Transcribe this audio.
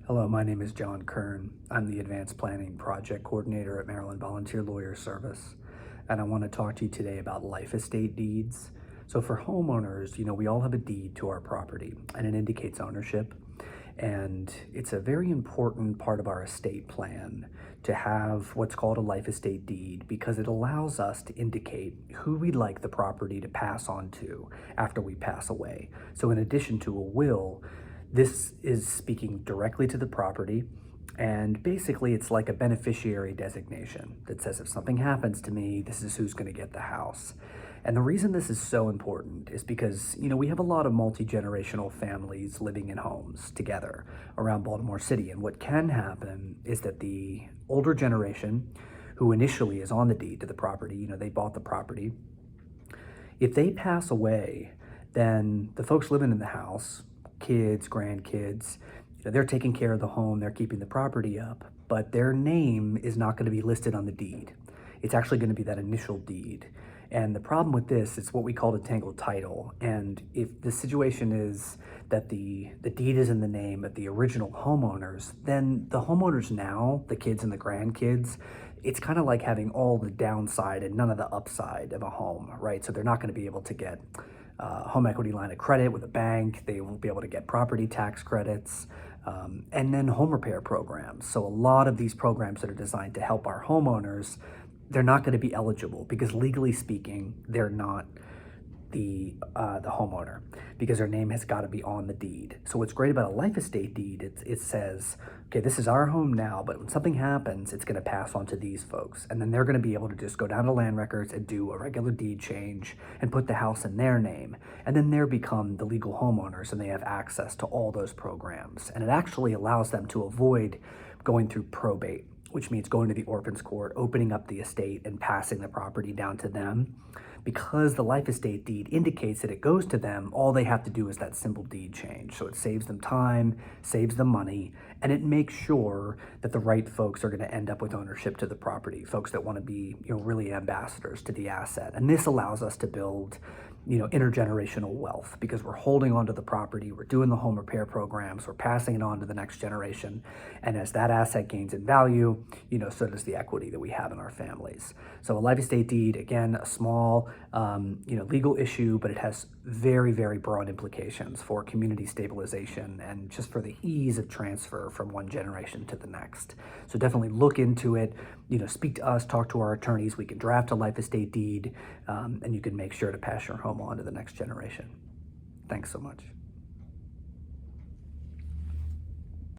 Hello, my name is John Kern. I'm the Advanced Planning Project Coordinator at Maryland Volunteer Lawyer Service, and I want to talk to you today about life estate deeds. So for homeowners, we all have a deed to our property, and it indicates ownership, and it's a very important part of our estate plan to have what's called a life estate deed because it allows us to indicate who we'd like the property to pass on to after we pass away. So in addition to a will, this is speaking directly to the property, and basically it's like a beneficiary designation that says if something happens to me, this is who's going to get the house. And the reason this is so important is because, we have a lot of multi-generational families living in homes together around Baltimore City. And what can happen is that the older generation, who initially is on the deed to the property, they bought the property, if they pass away, then the folks living in the house, kids, grandkids, they're taking care of the home, they're keeping the property up, but their name is not going to be listed on the deed. It's actually going to be that initial deed. And the problem with this is what we call a tangled title. And if the situation is that the deed is in the name of the original homeowners, then the homeowners now, the kids and the grandkids, it's kind of like having all the downside and none of the upside of a home, right? So they're not going to be able to get home equity line of credit with a bank. They won't be able to get property tax credits, and then home repair programs. So a lot of these programs that are designed to help our homeowners, they're not going to be eligible because legally speaking, they're not the homeowner because their name has got to be on the deed. So what's great about a life estate deed, it says, okay, this is our home now, but when something happens, it's going to pass on to these folks. And then they're going to be able to just go down to land records and do a regular deed change and put the house in their name. And then they become the legal homeowners and they have access to all those programs. And it actually allows them to avoid going through probate, which means going to the orphans court, opening up the estate and passing the property down to them. Because the life estate deed indicates that it goes to them, all they have to do is that simple deed change. So it saves them time, saves them money, and it makes sure that the right folks are going to end up with ownership to the property, folks that want to be, really ambassadors to the asset. And this allows us to build, intergenerational wealth because we're holding onto the property, we're doing the home repair programs, we're passing it on to the next generation. And as that asset gains in value, so does the equity that we have in our families. So a life estate deed, again, a small, legal issue, but it has very, very broad implications for community stabilization and just for the ease of transfer from one generation to the next. So definitely look into it, speak to us, talk to our attorneys. We can draft a life estate deed, and you can make sure to pass your home on to the next generation. Thanks so much.